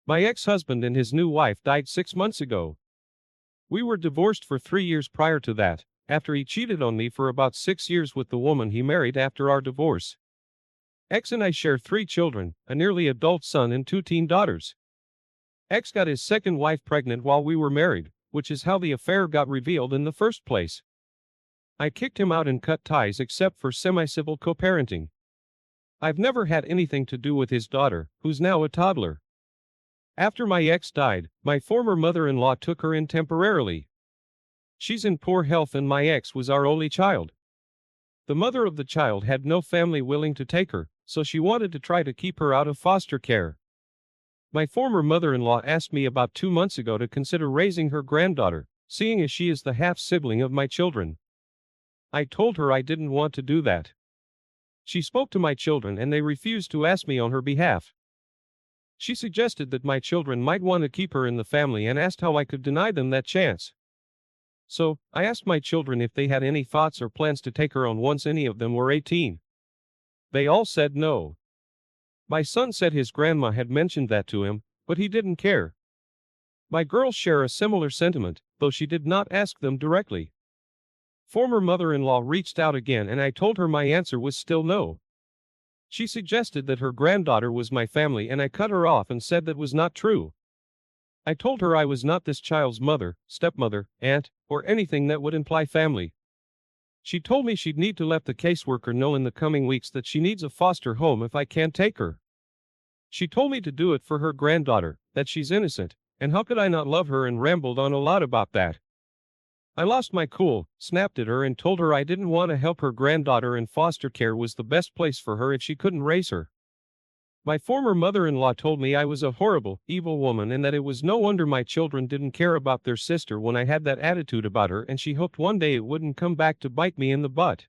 My ex-husband and his new wife died 6 months ago. We were divorced for 3 years prior to that, after he cheated on me for about 6 years with the woman he married after our divorce. Ex and I share 3 children, a nearly adult son and 2 teen daughters. Ex got his second wife pregnant while we were married, which is how the affair got revealed in the first place. I kicked him out and cut ties except for semi-civil co-parenting. I've never had anything to do with his daughter, who's now a toddler. After my ex died, my former mother-in-law took her in temporarily. She's in poor health and my ex was our only child. The mother of the child had no family willing to take her, so she wanted to try to keep her out of foster care. My former mother-in-law asked me about 2 months ago to consider raising her granddaughter, seeing as she is the half-sibling of my children. I told her I didn't want to do that. She spoke to my children and they refused to ask me on her behalf. She suggested that my children might want to keep her in the family and asked how I could deny them that chance. So, I asked my children if they had any thoughts or plans to take her on once any of them were 18. They all said no. My son said his grandma had mentioned that to him, but he didn't care. My girls share a similar sentiment, though she did not ask them directly. Former mother-in-law reached out again and I told her my answer was still no. She suggested that her granddaughter was my family and I cut her off and said that was not true. I told her I was not this child's mother, stepmother, aunt, or anything that would imply family. She told me she'd need to let the caseworker know in the coming weeks that she needs a foster home if I can't take her. She told me to do it for her granddaughter, that she's innocent, and how could I not love her, and rambled on a lot about that. I lost my cool, snapped at her and told her I didn't want to help her granddaughter and foster care was the best place for her if she couldn't raise her. My former mother-in-law told me I was a horrible, evil woman and that it was no wonder my children didn't care about their sister when I had that attitude about her, and she hoped one day it wouldn't come back to bite me in the butt.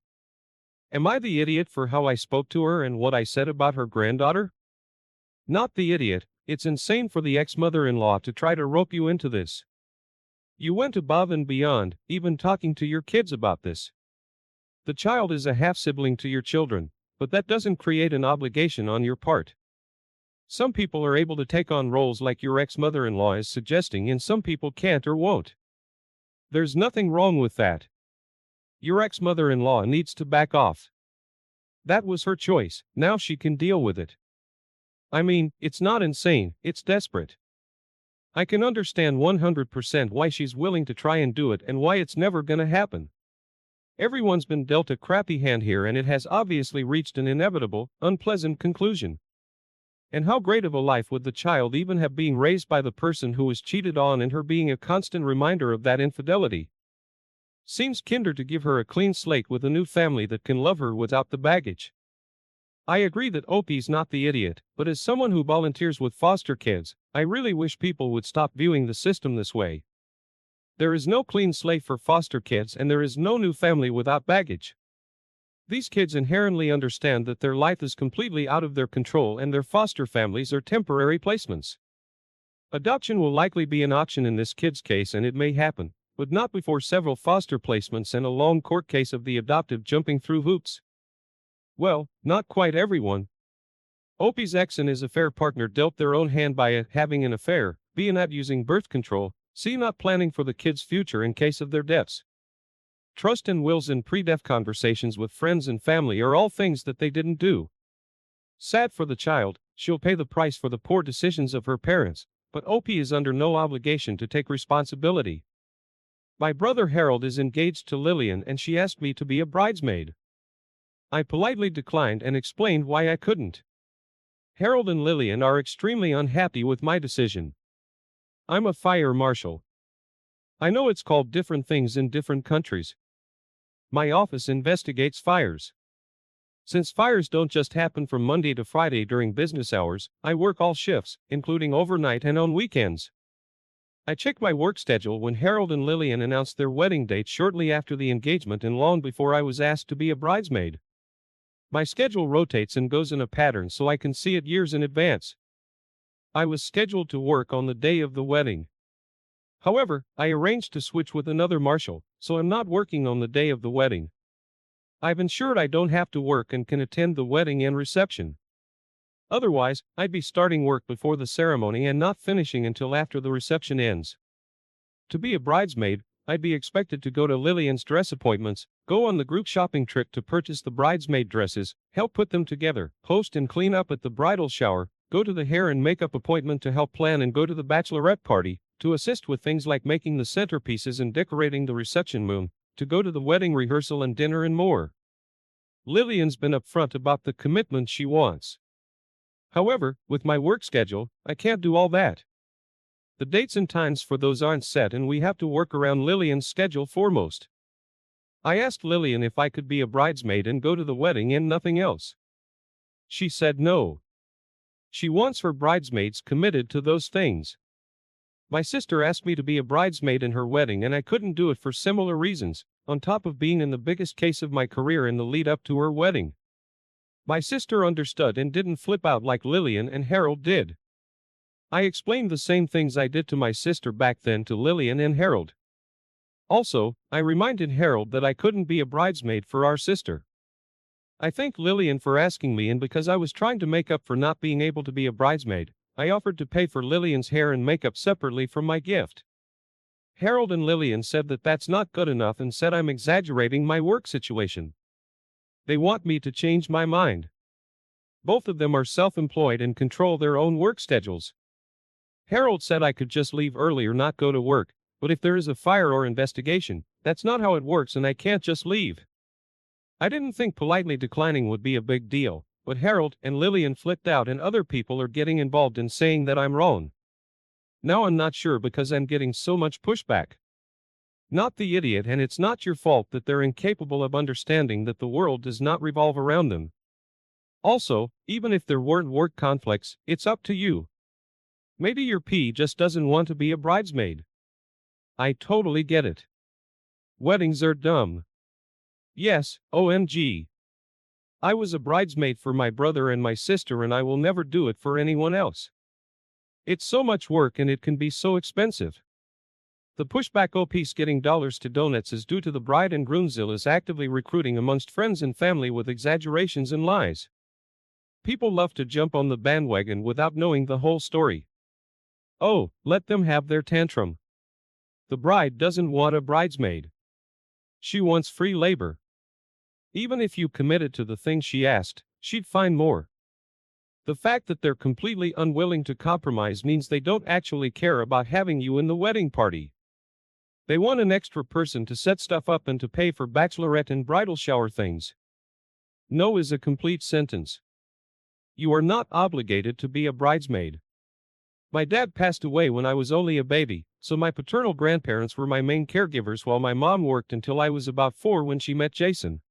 Am I the idiot for how I spoke to her and what I said about her granddaughter? Not the idiot. It's insane for the ex-mother-in-law to try to rope you into this. You went above and beyond, even talking to your kids about this. The child is a half-sibling to your children, but that doesn't create an obligation on your part. Some people are able to take on roles like your ex-mother-in-law is suggesting, and some people can't or won't. There's nothing wrong with that. Your ex-mother-in-law needs to back off. That was her choice, now she can deal with it. I mean, it's not insane, it's desperate. I can understand 100% why she's willing to try and do it and why it's never gonna happen. Everyone's been dealt a crappy hand here and it has obviously reached an inevitable, unpleasant conclusion. And how great of a life would the child even have being raised by the person who was cheated on and her being a constant reminder of that infidelity? Seems kinder to give her a clean slate with a new family that can love her without the baggage. I agree that Opie's not the idiot, but as someone who volunteers with foster kids, I really wish people would stop viewing the system this way. There is no clean slate for foster kids and there is no new family without baggage. These kids inherently understand that their life is completely out of their control and their foster families are temporary placements. Adoption will likely be an option in this kid's case and it may happen, but not before several foster placements and a long court case of the adoptive jumping through hoops. Well, not quite everyone. Opie's ex and his affair partner dealt their own hand by having an affair, B not using birth control, C not planning for the kid's future in case of their deaths. Trust and wills and pre-death conversations with friends and family are all things that they didn't do. Sad for the child, she'll pay the price for the poor decisions of her parents, but Opie is under no obligation to take responsibility. My brother Harold is engaged to Lillian and she asked me to be a bridesmaid. I politely declined and explained why I couldn't. Harold and Lillian are extremely unhappy with my decision. I'm a fire marshal. I know it's called different things in different countries. My office investigates fires. Since fires don't just happen from Monday to Friday during business hours, I work all shifts, including overnight and on weekends. I checked my work schedule when Harold and Lillian announced their wedding date shortly after the engagement and long before I was asked to be a bridesmaid. My schedule rotates and goes in a pattern so I can see it years in advance. I was scheduled to work on the day of the wedding. However, I arranged to switch with another marshal, so I'm not working on the day of the wedding. I've ensured I don't have to work and can attend the wedding and reception. Otherwise, I'd be starting work before the ceremony and not finishing until after the reception ends. To be a bridesmaid, I'd be expected to go to Lillian's dress appointments, go on the group shopping trip to purchase the bridesmaid dresses, help put them together, host and clean up at the bridal shower, go to the hair and makeup appointment to help plan and go to the bachelorette party, to assist with things like making the centerpieces and decorating the reception room, to go to the wedding rehearsal and dinner and more. Lillian's been upfront about the commitment she wants. However, with my work schedule, I can't do all that. The dates and times for those aren't set and we have to work around Lillian's schedule foremost. I asked Lillian if I could be a bridesmaid and go to the wedding and nothing else. She said no. She wants her bridesmaids committed to those things. My sister asked me to be a bridesmaid in her wedding and I couldn't do it for similar reasons, on top of being in the biggest case of my career in the lead up to her wedding. My sister understood and didn't flip out like Lillian and Harold did. I explained the same things I did to my sister back then to Lillian and Harold. Also, I reminded Harold that I couldn't be a bridesmaid for our sister. I thanked Lillian for asking me, and because I was trying to make up for not being able to be a bridesmaid, I offered to pay for Lillian's hair and makeup separately from my gift. Harold and Lillian said that that's not good enough and said I'm exaggerating my work situation. They want me to change my mind. Both of them are self-employed and control their own work schedules. Harold said I could just leave early or not go to work, but if there is a fire or investigation, that's not how it works and I can't just leave. I didn't think politely declining would be a big deal, but Harold and Lillian flipped out and other people are getting involved in saying that I'm wrong. Now I'm not sure because I'm getting so much pushback. Not the idiot, and it's not your fault that they're incapable of understanding that the world does not revolve around them. Also, even if there weren't work conflicts, it's up to you. Maybe your P just doesn't want to be a bridesmaid. I totally get it. Weddings are dumb. Yes, OMG. I was a bridesmaid for my brother and my sister and I will never do it for anyone else. It's so much work and it can be so expensive. The pushback OP's getting dollars to donuts is due to the bride and groomzilla is actively recruiting amongst friends and family with exaggerations and lies. People love to jump on the bandwagon without knowing the whole story. Oh, let them have their tantrum. The bride doesn't want a bridesmaid. She wants free labor. Even if you committed to the thing she asked, she'd find more. The fact that they're completely unwilling to compromise means they don't actually care about having you in the wedding party. They want an extra person to set stuff up and to pay for bachelorette and bridal shower things. No is a complete sentence. You are not obligated to be a bridesmaid. My dad passed away when I was only a baby, so my paternal grandparents were my main caregivers while my mom worked until I was about 4 when she met Jason.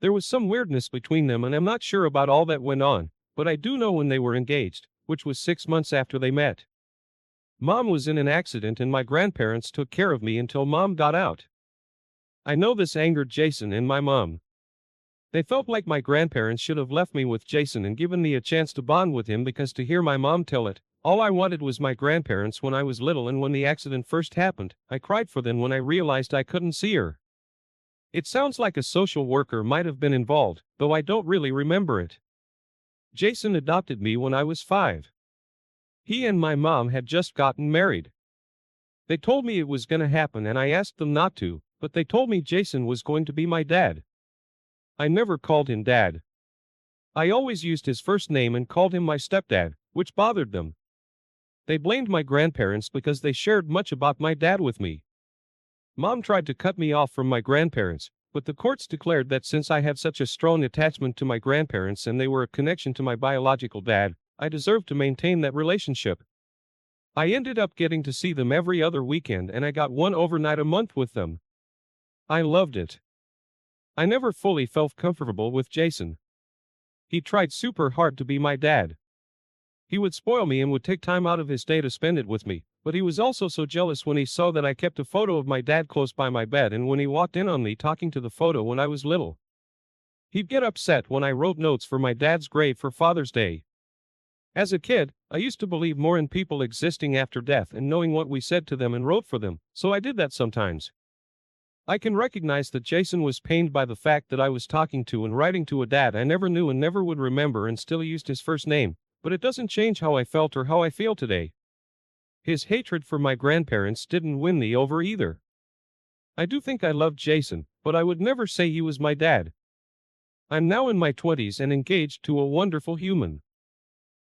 There was some weirdness between them and I'm not sure about all that went on, but I do know when they were engaged, which was 6 months after they met. Mom was in an accident and my grandparents took care of me until Mom got out. I know this angered Jason and my mom. They felt like my grandparents should have left me with Jason and given me a chance to bond with him, because to hear my mom tell it, all I wanted was my grandparents when I was little, and when the accident first happened, I cried for them when I realized I couldn't see her. It sounds like a social worker might have been involved, though I don't really remember it. Jason adopted me when I was 5. He and my mom had just gotten married. They told me it was gonna happen and I asked them not to, but they told me Jason was going to be my dad. I never called him dad. I always used his first name and called him my stepdad, which bothered them. They blamed my grandparents because they shared much about my dad with me. Mom tried to cut me off from my grandparents, but the courts declared that since I had such a strong attachment to my grandparents and they were a connection to my biological dad, I deserved to maintain that relationship. I ended up getting to see them every other weekend and I got one overnight a month with them. I loved it. I never fully felt comfortable with Jason. He tried super hard to be my dad. He would spoil me and would take time out of his day to spend it with me, but he was also so jealous when he saw that I kept a photo of my dad close by my bed and when he walked in on me talking to the photo when I was little. He'd get upset when I wrote notes for my dad's grave for Father's Day. As a kid, I used to believe more in people existing after death and knowing what we said to them and wrote for them, so I did that sometimes. I can recognize that Jason was pained by the fact that I was talking to and writing to a dad I never knew and never would remember and still used his first name, but it doesn't change how I felt or how I feel today. His hatred for my grandparents didn't win me over either. I do think I loved Jason, but I would never say he was my dad. I'm now in my 20s and engaged to a wonderful human.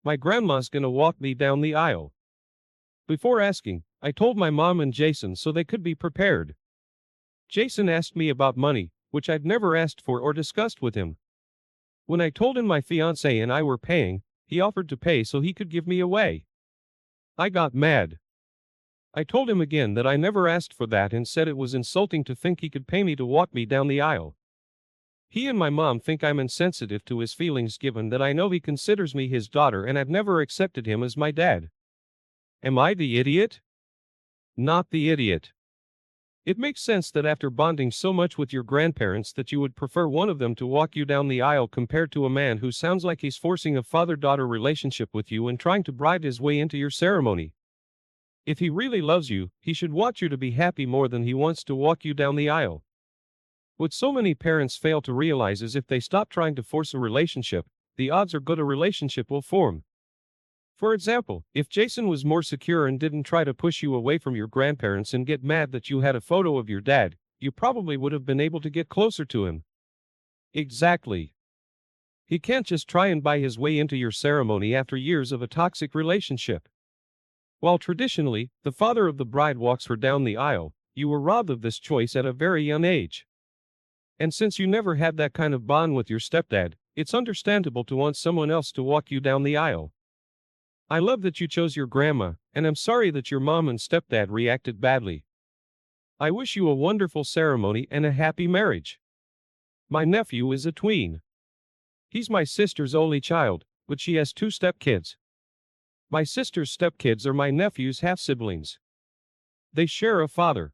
My grandma's gonna walk me down the aisle. Before asking, I told my mom and Jason so they could be prepared. Jason asked me about money, which I'd never asked for or discussed with him. When I told him my fiancée and I were paying, he offered to pay so he could give me away. I got mad. I told him again that I never asked for that and said it was insulting to think he could pay me to walk me down the aisle. He and my mom think I'm insensitive to his feelings given that I know he considers me his daughter and I've never accepted him as my dad. Am I the idiot? Not the idiot. It makes sense that after bonding so much with your grandparents that you would prefer one of them to walk you down the aisle compared to a man who sounds like he's forcing a father-daughter relationship with you and trying to bribe his way into your ceremony. If he really loves you, he should want you to be happy more than he wants to walk you down the aisle. What so many parents fail to realize is if they stop trying to force a relationship, the odds are good a relationship will form. For example, if Jason was more secure and didn't try to push you away from your grandparents and get mad that you had a photo of your dad, you probably would have been able to get closer to him. Exactly. He can't just try and buy his way into your ceremony after years of a toxic relationship. While traditionally, the father of the bride walks her down the aisle, you were robbed of this choice at a very young age. And since you never had that kind of bond with your stepdad, it's understandable to want someone else to walk you down the aisle. I love that you chose your grandma, and I'm sorry that your mom and stepdad reacted badly. I wish you a wonderful ceremony and a happy marriage. My nephew is a tween. He's my sister's only child, but she has 2 stepkids. My sister's stepkids are my nephew's half-siblings. They share a father.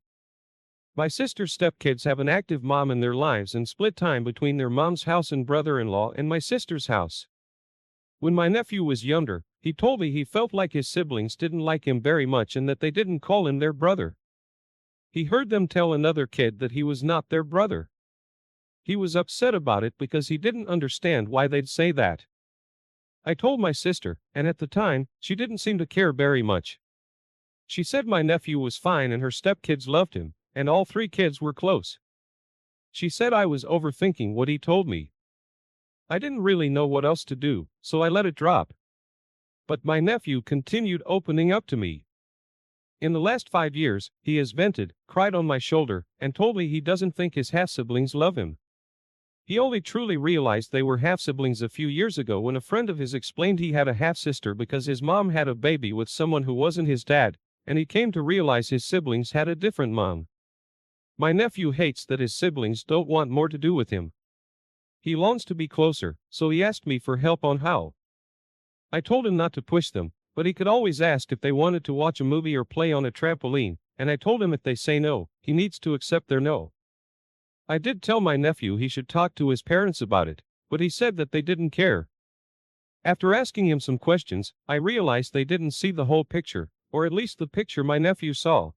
My sister's stepkids have an active mom in their lives and split time between their mom's house and brother-in-law and my sister's house. When my nephew was younger, he told me he felt like his siblings didn't like him very much and that they didn't call him their brother. He heard them tell another kid that he was not their brother. He was upset about it because he didn't understand why they'd say that. I told my sister, and at the time, she didn't seem to care very much. She said my nephew was fine and her stepkids loved him, and all 3 kids were close. She said I was overthinking what he told me. I didn't really know what else to do, so I let it drop. But my nephew continued opening up to me. In the last 5 years, he has vented, cried on my shoulder, and told me he doesn't think his half-siblings love him. He only truly realized they were half-siblings a few years ago when a friend of his explained he had a half-sister because his mom had a baby with someone who wasn't his dad, and he came to realize his siblings had a different mom. My nephew hates that his siblings don't want more to do with him. He longs to be closer, so he asked me for help on how. I told him not to push them, but he could always ask if they wanted to watch a movie or play on a trampoline, and I told him if they say no, he needs to accept their no. I did tell my nephew he should talk to his parents about it, but he said that they didn't care. After asking him some questions, I realized they didn't see the whole picture, or at least the picture my nephew saw.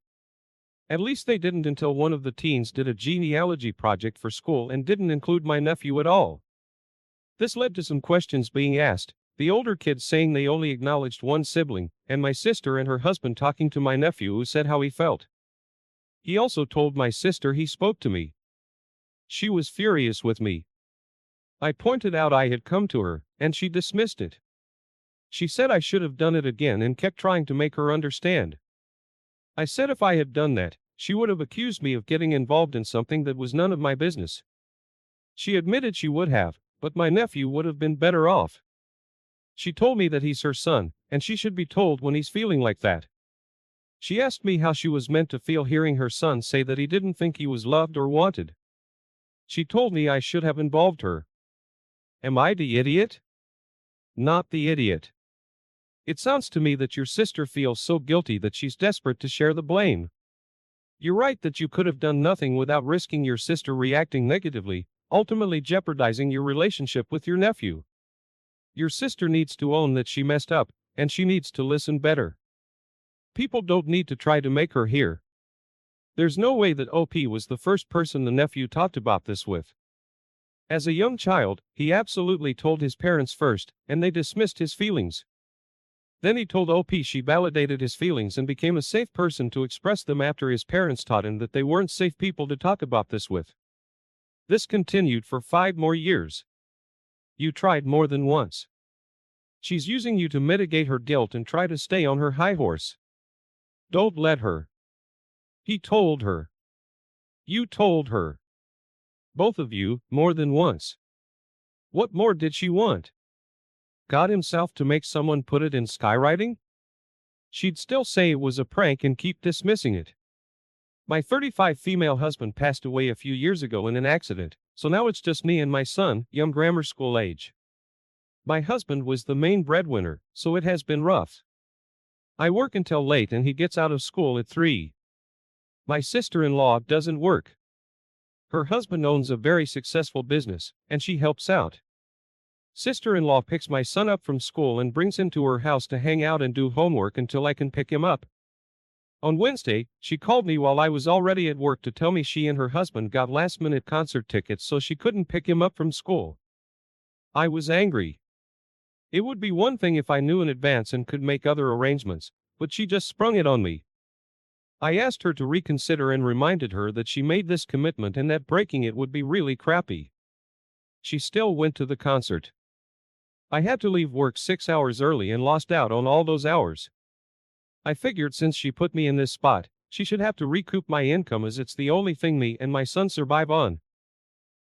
At least they didn't until one of the teens did a genealogy project for school and didn't include my nephew at all. This led to some questions being asked, the older kids saying they only acknowledged one sibling, and my sister and her husband talking to my nephew who said how he felt. He also told my sister he spoke to me. She was furious with me. I pointed out I had come to her, and she dismissed it. She said I should have done it again and kept trying to make her understand. I said if I had done that, she would have accused me of getting involved in something that was none of my business. She admitted she would have, but my nephew would have been better off. She told me that he's her son, and she should be told when he's feeling like that. She asked me how she was meant to feel hearing her son say that he didn't think he was loved or wanted. She told me I should have involved her. Am I the idiot? Not the idiot. It sounds to me that your sister feels so guilty that she's desperate to share the blame. You're right that you could have done nothing without risking your sister reacting negatively, ultimately jeopardizing your relationship with your nephew. Your sister needs to own that she messed up, and she needs to listen better. People don't need to try to make her hear. There's no way that OP was the first person the nephew talked about this with. As a young child, he absolutely told his parents first, and they dismissed his feelings. Then he told OP she validated his feelings and became a safe person to express them after his parents taught him that they weren't safe people to talk about this with. This continued for 5 more years. You tried more than once. She's using you to mitigate her guilt and try to stay on her high horse. Don't let her. He told her. You told her. Both of you, more than once. What more did she want? God himself to make someone put it in skywriting? She'd still say it was a prank and keep dismissing it. My 35 female husband passed away a few years ago in an accident, so now it's just me and my son, young grammar school age. My husband was the main breadwinner, so it has been rough. I work until late and he gets out of school at 3. My sister-in-law doesn't work. Her husband owns a very successful business, and she helps out. Sister-in-law picks my son up from school and brings him to her house to hang out and do homework until I can pick him up. On Wednesday, she called me while I was already at work to tell me she and her husband got last-minute concert tickets so she couldn't pick him up from school. I was angry. It would be one thing if I knew in advance and could make other arrangements, but she just sprung it on me. I asked her to reconsider and reminded her that she made this commitment and that breaking it would be really crappy. She still went to the concert. I had to leave work 6 hours early and lost out on all those hours. I figured since she put me in this spot, she should have to recoup my income as it's the only thing me and my son survive on.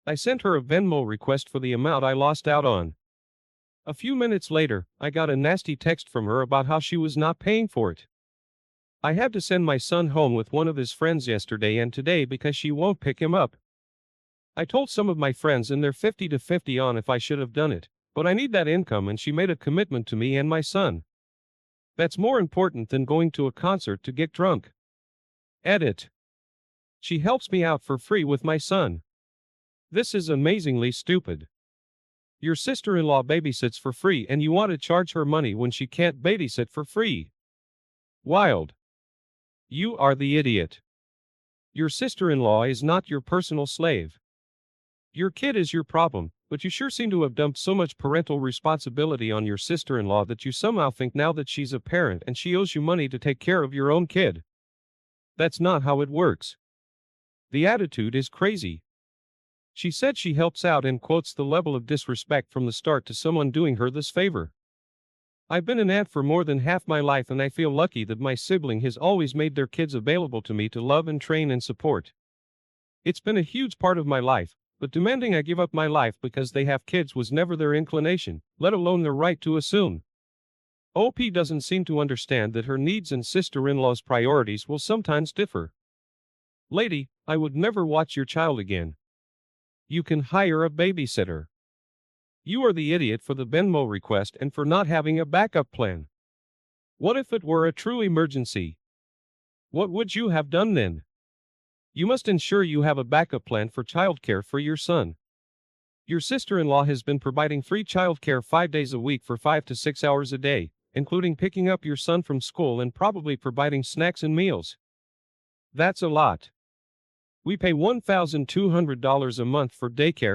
I sent her a Venmo request for the amount I lost out on. A few minutes later, I got a nasty text from her about how she was not paying for it. I had to send my son home with one of his friends yesterday and today because she won't pick him up. I told some of my friends and they're 50-50 on if I should have done it, but I need that income and she made a commitment to me and my son. That's more important than going to a concert to get drunk. Edit. She helps me out for free with my son. This is amazingly stupid. Your sister-in-law babysits for free and you want to charge her money when she can't babysit for free. Wild. You are the idiot. Your sister-in-law is not your personal slave. Your kid is your problem, but you sure seem to have dumped so much parental responsibility on your sister-in-law that you somehow think now that she's a parent and she owes you money to take care of your own kid. That's not how it works. The attitude is crazy. She said she helps out and quotes the level of disrespect from the start to someone doing her this favor. I've been an aunt for more than half my life and I feel lucky that my sibling has always made their kids available to me to love and train and support. It's been a huge part of my life, but demanding I give up my life because they have kids was never their inclination, let alone their right to assume. OP doesn't seem to understand that her needs and sister-in-law's priorities will sometimes differ. Lady, I would never watch your child again. You can hire a babysitter. You are the idiot for the Venmo request and for not having a backup plan. What if it were a true emergency? What would you have done then? You must ensure you have a backup plan for childcare for your son. Your sister-in-law has been providing free childcare 5 days a week for 5 to 6 hours a day, including picking up your son from school and probably providing snacks and meals. That's a lot. We pay $1,200 a month for daycare